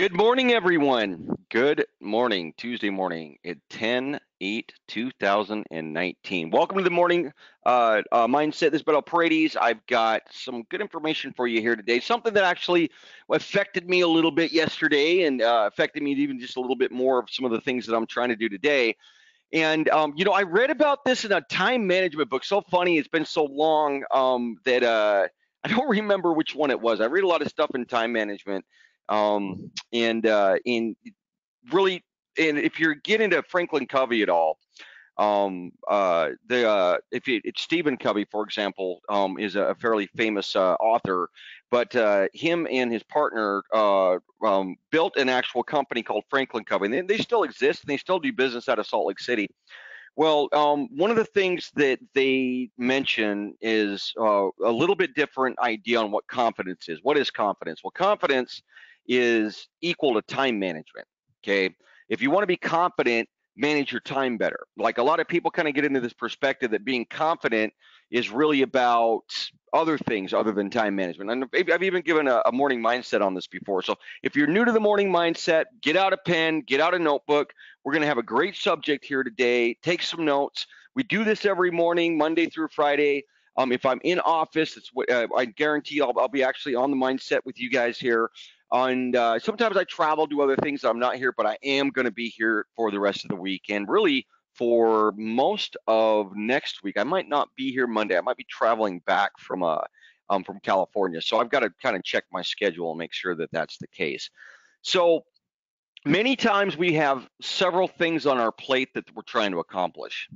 Good morning, everyone. Good morning, Tuesday morning at 10/8/2019. Welcome to the morning mindset. This is Betoparedes. I've got some good information for you here today. Something that actually affected me a little bit yesterday and affected me even just a little bit more of some of the things that I'm trying to do today. And, I read about this in a time management book. So funny, it's been so long that I don't remember which one it was. I read a lot of stuff in time management. And in really, and if you're getting into Franklin Covey at all, it's Stephen Covey, for example, is a fairly famous author, but him and his partner built an actual company called Franklin Covey, and they still exist, and they still do business out of Salt Lake City. Well, one of the things that they mention is a little bit different idea on what confidence is. What is confidence? Well, confidence is equal to time management. Okay. If you want to be confident, manage your time better. Like a lot of people kind of get into this perspective that being confident is really about other things other than time management. And I've even given a morning mindset on this before. So if you're new to the morning mindset, get out a pen, get out a notebook. We're going to have a great subject here today. Take some notes. We do this every morning, Monday through Friday. If I'm in office, it's I guarantee I'll be actually on the mindset with you guys here. And sometimes I travel, do other things. I'm not here, but I am going to be here for the rest of the week. And really, for most of next week, I might not be here Monday. I might be traveling back from California. So I've got to kind of check my schedule and make sure that that's the case. So many times we have several things on our plate that we're trying to accomplish.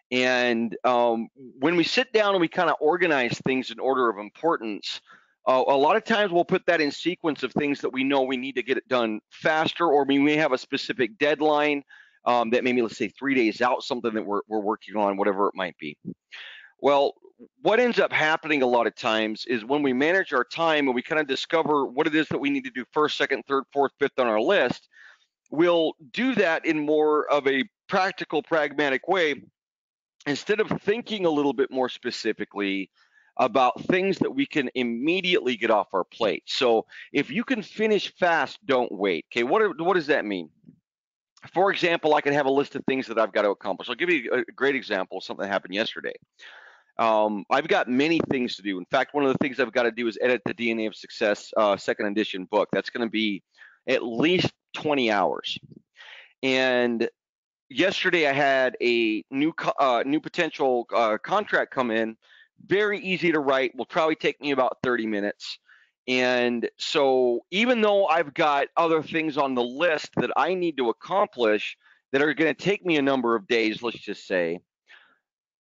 And when we sit down and we kind of organize things in order of importance, a lot of times we'll put that in sequence of things that we know we need to get it done faster, or we may have a specific deadline that maybe, let's say, 3 days out, something that we're working on, whatever it might be. Well, what ends up happening a lot of times is when we manage our time and we kind of discover what it is that we need to do first, second, third, fourth, fifth on our list, we'll do that in more of a practical, pragmatic way instead of thinking a little bit more specifically about things that we can immediately get off our plate. So if you can finish fast, don't wait. Okay, what does that mean? For example, I can have a list of things that I've got to accomplish. I'll give you a great example of something that happened yesterday. I've got many things to do. In fact, one of the things I've got to do is edit the DNA of Success second edition book. That's going to be at least 20 hours. And yesterday I had a new potential contract come in. Very easy to write, will probably take me about 30 minutes. And so even though I've got other things on the list that I need to accomplish that are going to take me a number of days, let's just say,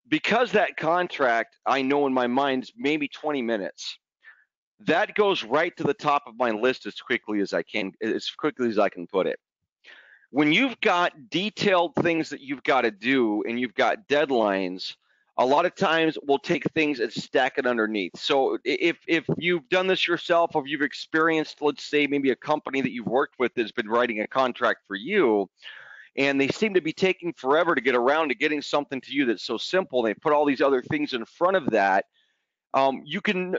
because that contract I know in my mind is maybe 20 minutes, that goes right to the top of my list as quickly as I can put it. When you've got detailed things that you've got to do and you've got deadlines, a lot of times we'll take things and stack it underneath. So if you've done this yourself, or if you've experienced, let's say, maybe a company that you've worked with that's been writing a contract for you, and they seem to be taking forever to get around to getting something to you that's so simple, they put all these other things in front of that, you can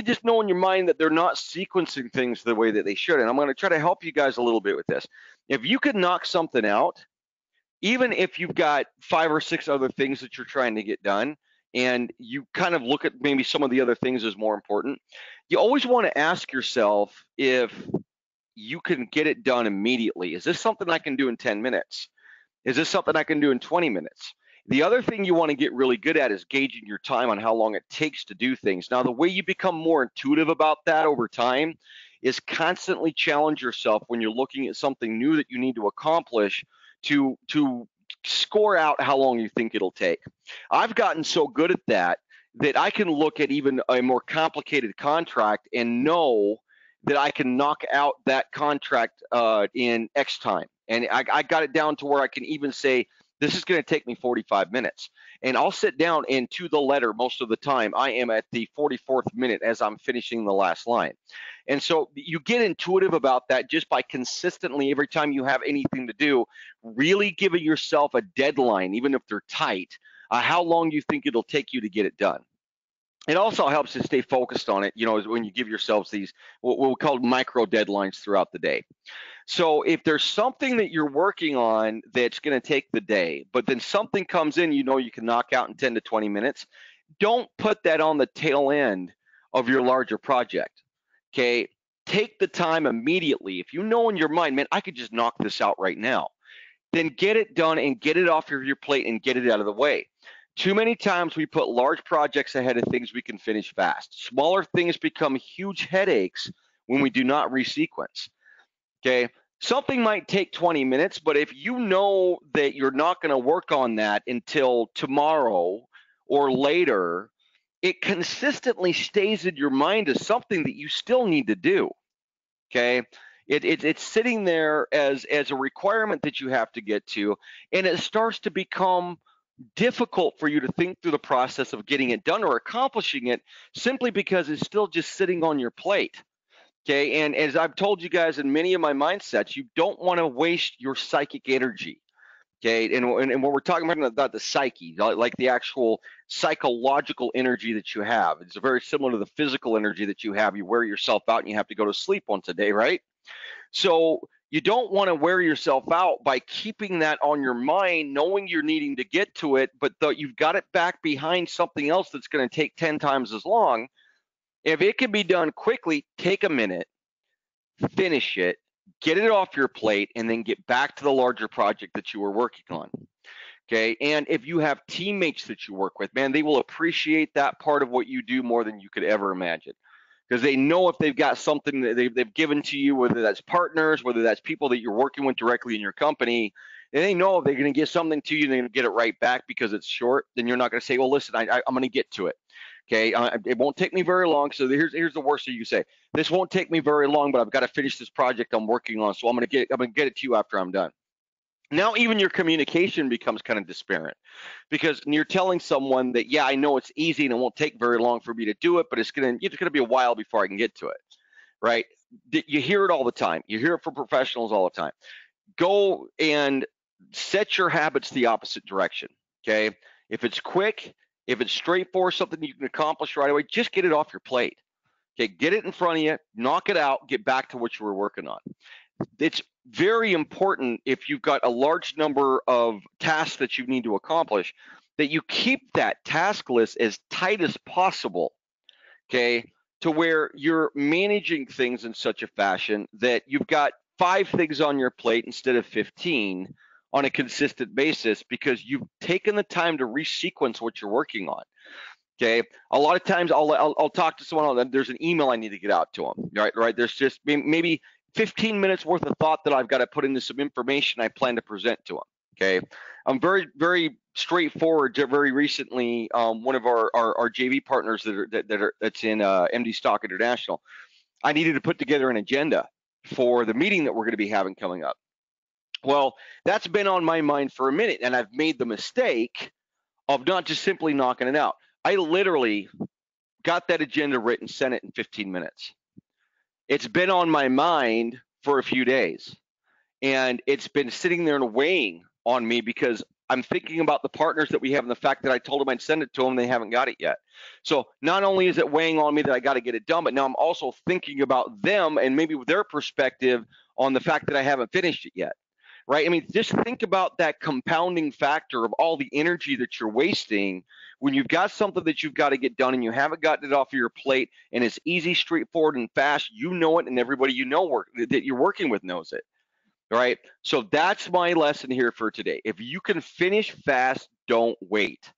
just know in your mind that they're not sequencing things the way that they should. And I'm going to try to help you guys a little bit with this. If you could knock something out, even if you've got 5 or 6 other things that you're trying to get done, and you kind of look at maybe some of the other things as more important, you always want to ask yourself if you can get it done immediately. Is this something I can do in 10 minutes? Is this something I can do in 20 minutes? The other thing you want to get really good at is gauging your time on how long it takes to do things. Now, the way you become more intuitive about that over time is constantly challenge yourself when you're looking at something new that you need to accomplish to score out how long you think it'll take. I've gotten so good at that I can look at even a more complicated contract and know that I can knock out that contract in X time. And I got it down to where I can even say, this is going to take me 45 minutes. And I'll sit down, and to the letter, most of the time, I am at the 44th minute as I'm finishing the last line. And so you get intuitive about that just by consistently, every time you have anything to do, really giving yourself a deadline, even if they're tight, how long you think it'll take you to get it done. It also helps to stay focused on it, when you give yourselves these what we call micro deadlines throughout the day. So if there's something that you're working on that's going to take the day, but then something comes in, you know, you can knock out in 10 to 20 minutes, don't put that on the tail end of your larger project. Okay. Take the time immediately. If you know in your mind, man, I could just knock this out right now, then get it done and get it off your plate and get it out of the way. Too many times we put large projects ahead of things we can finish fast. Smaller things become huge headaches when we do not resequence. Okay. Something might take 20 minutes, but if you know that you're not going to work on that until tomorrow or later, it consistently stays in your mind as something that you still need to do. Okay. It's sitting there as a requirement that you have to get to, and it starts to become difficult for you to think through the process of getting it done or accomplishing it simply because it's still just sitting on your plate. Okay, and as I've told you guys in many of my mindsets, you don't want to waste your psychic energy. Okay, and what we're talking about the psyche, like the actual psychological energy that you have. It's very similar to the physical energy that you have. You wear yourself out and you have to go to sleep once a day, right? So you don't want to wear yourself out by keeping that on your mind, knowing you're needing to get to it, but you've got it back behind something else that's going to take 10 times as long. If it can be done quickly, take a minute, finish it, get it off your plate, and then get back to the larger project that you were working on. Okay. And if you have teammates that you work with, man, they will appreciate that part of what you do more than you could ever imagine. Because they know if they've got something that they've given to you, whether that's partners, whether that's people that you're working with directly in your company, and they know if they're going to get something to you, they're going to get it right back because it's short, then you're not going to say, well, listen, I'm going to get to it. Okay, it won't take me very long. So here's the worst thing you can say. This won't take me very long, but I've got to finish this project I'm working on. So I'm going to get it to you after I'm done. Now even your communication becomes kind of disparate because you're telling someone that, yeah, I know it's easy and it won't take very long for me to do it, but it's going to be a while before I can get to it, right? You hear it all the time. You hear it from professionals all the time. Go and set your habits the opposite direction, okay? If it's quick, if it's straightforward, something you can accomplish right away, just get it off your plate. Okay, get it in front of you, knock it out, get back to what you were working on. It's very important if you've got a large number of tasks that you need to accomplish that you keep that task list as tight as possible, okay, to where you're managing things in such a fashion that you've got 5 things on your plate instead of 15 on a consistent basis because you've taken the time to resequence what you're working on. Okay, a lot of times I'll talk to someone. There's an email I need to get out to them. Right. There's just maybe 15 minutes worth of thought that I've got to put into some information I plan to present to them. Okay, I'm very straightforward. Very recently, one of our JV partners that's in MD Stock International, I needed to put together an agenda for the meeting that we're going to be having coming up. Well, that's been on my mind for a minute, and I've made the mistake of not just simply knocking it out. I literally got that agenda written, sent it in 15 minutes. It's been on my mind for a few days, and it's been sitting there and weighing on me because I'm thinking about the partners that we have and the fact that I told them I'd send it to them, they haven't got it yet. So not only is it weighing on me that I got to get it done, but now I'm also thinking about them and maybe their perspective on the fact that I haven't finished it yet. Right? I mean, just think about that compounding factor of all the energy that you're wasting when you've got something that you've got to get done and you haven't gotten it off of your plate and it's easy, straightforward, and fast. You know it, and everybody you know that you're working with knows it. Right? So that's my lesson here for today. If you can finish fast, don't wait.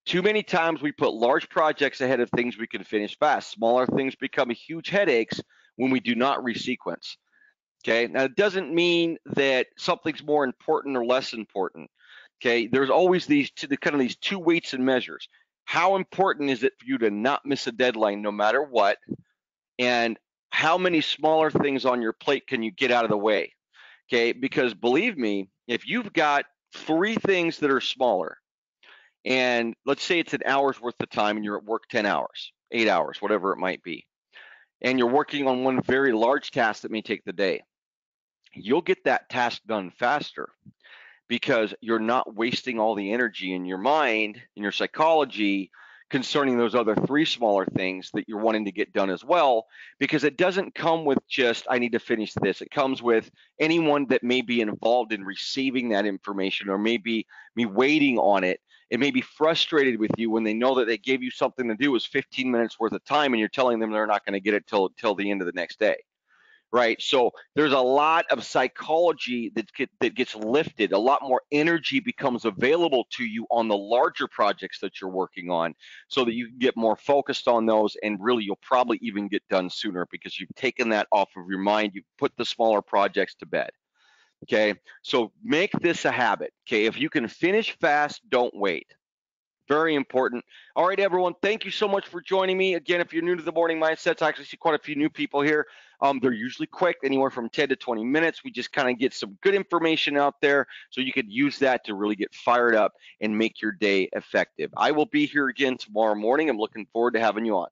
Too many times we put large projects ahead of things we can finish fast. Smaller things become huge headaches when we do not resequence. Okay, now it doesn't mean that something's more important or less important. Okay, there's always these two weights and measures. How important is it for you to not miss a deadline no matter what? And how many smaller things on your plate can you get out of the way? Okay, because believe me, if you've got 3 things that are smaller, and let's say it's an hour's worth of time and you're at work 10 hours, 8 hours, whatever it might be, and you're working on one very large task that may take the day, you'll get that task done faster because you're not wasting all the energy in your mind, in your psychology, concerning those other 3 smaller things that you're wanting to get done as well, because it doesn't come with just, I need to finish this. It comes with anyone that may be involved in receiving that information, or maybe me waiting on it, and may be frustrated with you when they know that they gave you something to do is 15 minutes worth of time, and you're telling them they're not going to get it till the end of the next day. Right. So there's a lot of psychology that gets lifted. A lot more energy becomes available to you on the larger projects that you're working on, so that you can get more focused on those, and really you'll probably even get done sooner because you've taken that off of your mind. You've put the smaller projects to bed. Okay. So make this a habit. Okay. If you can finish fast, don't wait. Very important. All right, everyone. Thank you so much for joining me. Again, if you're new to the Morning Mindsets, I actually see quite a few new people here. They're usually quick, anywhere from 10 to 20 minutes. We just kind of get some good information out there, so you could use that to really get fired up and make your day effective. I will be here again tomorrow morning. I'm looking forward to having you on.